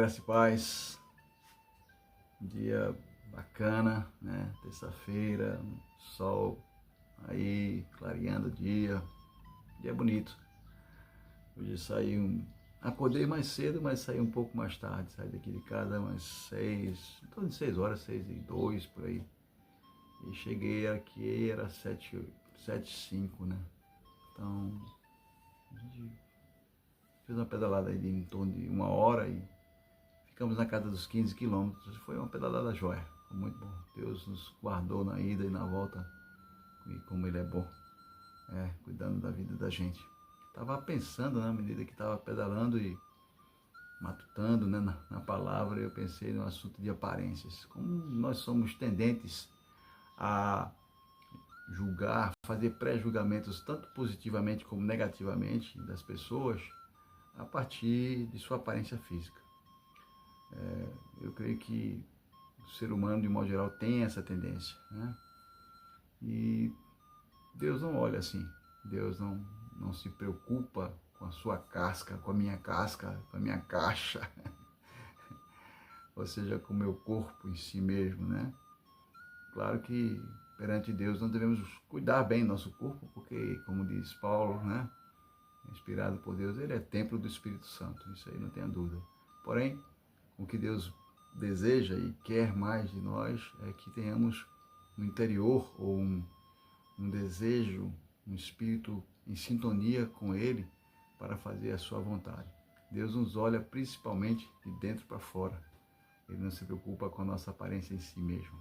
graça e paz. Dia bacana, né? Terça-feira, sol aí, clareando o dia. Dia bonito. Hoje acordei mais cedo, mas saí um pouco mais tarde. Saí daqui de casa umas 6, em torno de 6 horas, 6:02 por aí. E cheguei aqui, era 7:05, né? Então, a gente fez uma pedalada aí de em torno de 1 hora e ficamos na casa dos 15 quilômetros. Foi uma pedalada joia, foi muito bom. Deus nos guardou na ida e na volta, e como Ele é bom, cuidando da vida da gente. Estava pensando, na medida que estava pedalando e matutando, né, na palavra, eu pensei no assunto de aparências. Como nós somos tendentes a julgar, fazer pré-julgamentos tanto positivamente como negativamente das pessoas a partir de sua aparência física. Eu creio que o ser humano, de modo geral, tem essa tendência, né? E Deus não olha assim. Deus não se preocupa com a sua casca, com a minha casca, com a minha caixa, ou seja, com o meu corpo em si mesmo, né? Claro que perante Deus nós devemos cuidar bem do nosso corpo, porque, como diz Paulo, né? Inspirado por Deus, ele é templo do Espírito Santo, isso aí não tenha dúvida. Porém, o que Deus deseja e quer mais de nós é que tenhamos no interior ou um desejo, um espírito em sintonia com Ele para fazer a sua vontade. Deus nos olha principalmente de dentro para fora. Ele não se preocupa com a nossa aparência em si mesmo.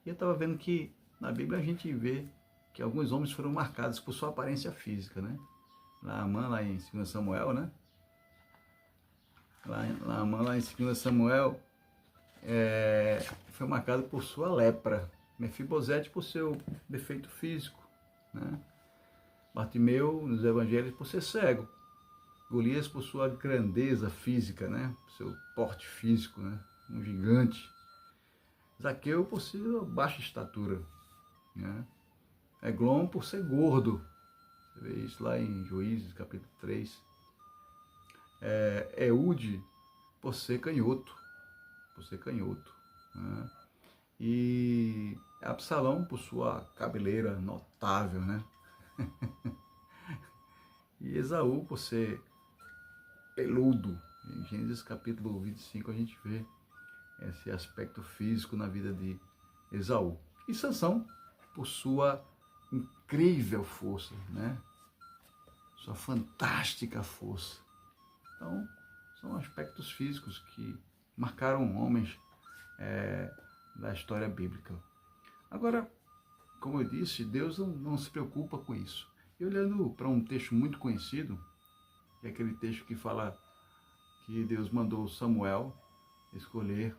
E eu estava vendo que na Bíblia a gente vê que alguns homens foram marcados por sua aparência física, né? Naamã, lá em 2 Samuel, né? Naamã, lá em 2 Samuel, foi marcado por sua lepra. Mefibosete por seu defeito físico, né? Bartimeu, nos evangelhos, por ser cego. Golias por sua grandeza física, né? Seu porte físico, né? Um gigante. Zaqueu por sua baixa estatura, né? Eglon por ser gordo. Você vê isso lá em Juízes, capítulo 3. Eude por ser canhoto. Né? E Absalão por sua cabeleira notável, né? E Esaú por ser peludo. Em Gênesis capítulo 25 a gente vê esse aspecto físico na vida de Esaú. E Sansão por sua incrível força, né? Sua fantástica força. Então, são aspectos físicos que marcaram homens da história bíblica. Agora, como eu disse, Deus não se preocupa com isso. E olhando para um texto muito conhecido, que é aquele texto que fala que Deus mandou Samuel escolher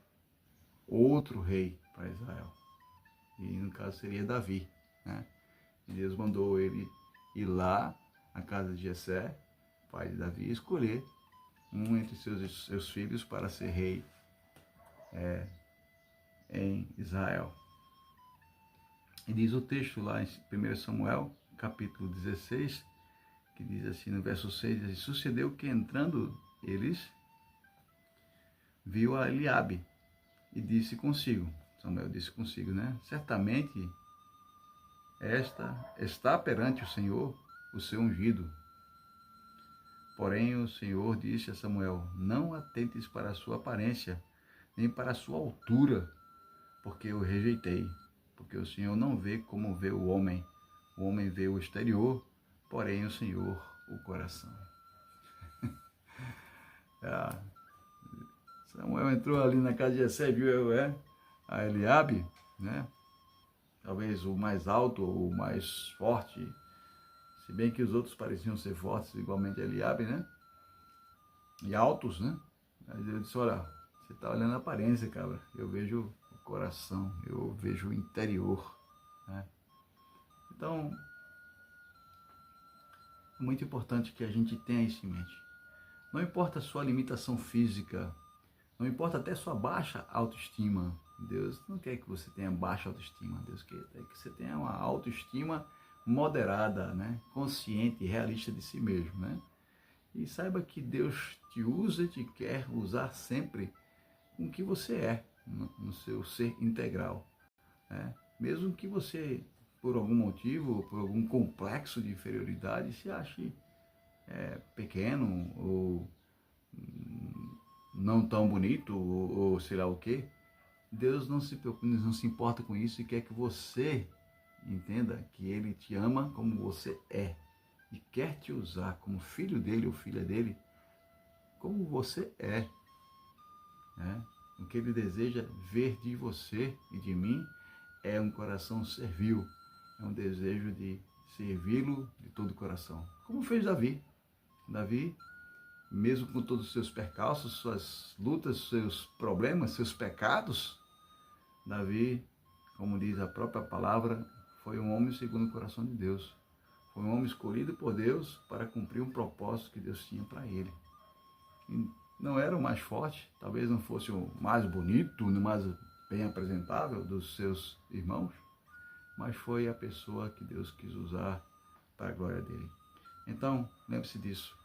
outro rei para Israel. E no caso seria Davi, né? E Deus mandou ele ir lá à casa de Jessé, pai de Davi, escolher um entre seus filhos para ser rei em Israel. E diz o texto lá em 1 Samuel, capítulo 16, que diz assim, no verso 6, diz assim, sucedeu que entrando eles, viu a Eliabe e disse consigo, Samuel disse consigo, né? Certamente esta está perante o Senhor o seu ungido. Porém o Senhor disse a Samuel, não atentes para a sua aparência, nem para a sua altura, porque eu rejeitei. Porque o Senhor não vê como vê o homem vê o exterior, porém o Senhor o coração. Samuel entrou ali na casa de Jessé, viu a Eliabe, né? Talvez o mais alto ou o mais forte, se bem que os outros pareciam ser fortes, igualmente a Eliabe, né? E altos, né? Aí Deus disse, olha, você está olhando a aparência, cara, eu vejo o coração, eu vejo o interior, né? Então, é muito importante que a gente tenha isso em mente. Não importa a sua limitação física, não importa até a sua baixa autoestima. Deus não quer que você tenha baixa autoestima. Deus quer que você tenha uma autoestima moderada, né? Consciente e realista de si mesmo, né? E saiba que Deus te usa e te quer usar sempre com o que você é, no seu ser integral. Né? Mesmo que você, por algum motivo, por algum complexo de inferioridade, se ache pequeno ou não tão bonito ou sei lá o que, Deus não se preocupa, não se importa com isso e quer que você entenda que Ele te ama como você é e quer te usar como filho dele ou filha dele, como você é. Né? O que Ele deseja ver de você e de mim é um coração servil, é um desejo de servi-lo de todo o coração, como fez Davi. Davi, mesmo com todos os seus percalços, suas lutas, seus problemas, seus pecados, Davi, como diz a própria palavra, foi um homem segundo o coração de Deus. Foi um homem escolhido por Deus para cumprir um propósito que Deus tinha para ele. E não era o mais forte, talvez não fosse o mais bonito, o mais bem apresentável dos seus irmãos, mas foi a pessoa que Deus quis usar para a glória dele. Então, lembre-se disso.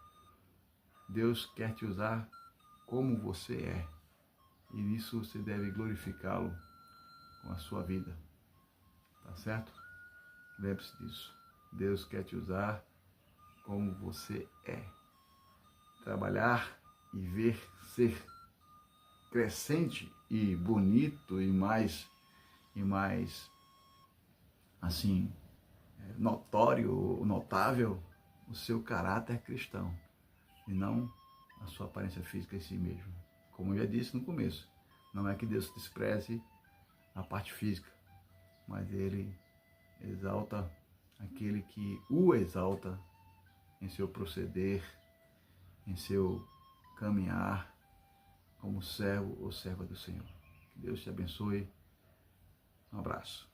Deus quer te usar como você é. E nisso você deve glorificá-lo com a sua vida. Tá certo? Lembre-se disso. Deus quer te usar como você é. Trabalhar e ver ser crescente e bonito e mais assim, notório, notável o seu caráter cristão e não a sua aparência física em si mesmo. Como eu já disse no começo, não é que Deus despreze a parte física, mas Ele exalta aquele que o exalta em seu proceder, em seu caminhar como servo ou serva do Senhor. Que Deus te abençoe. Um abraço.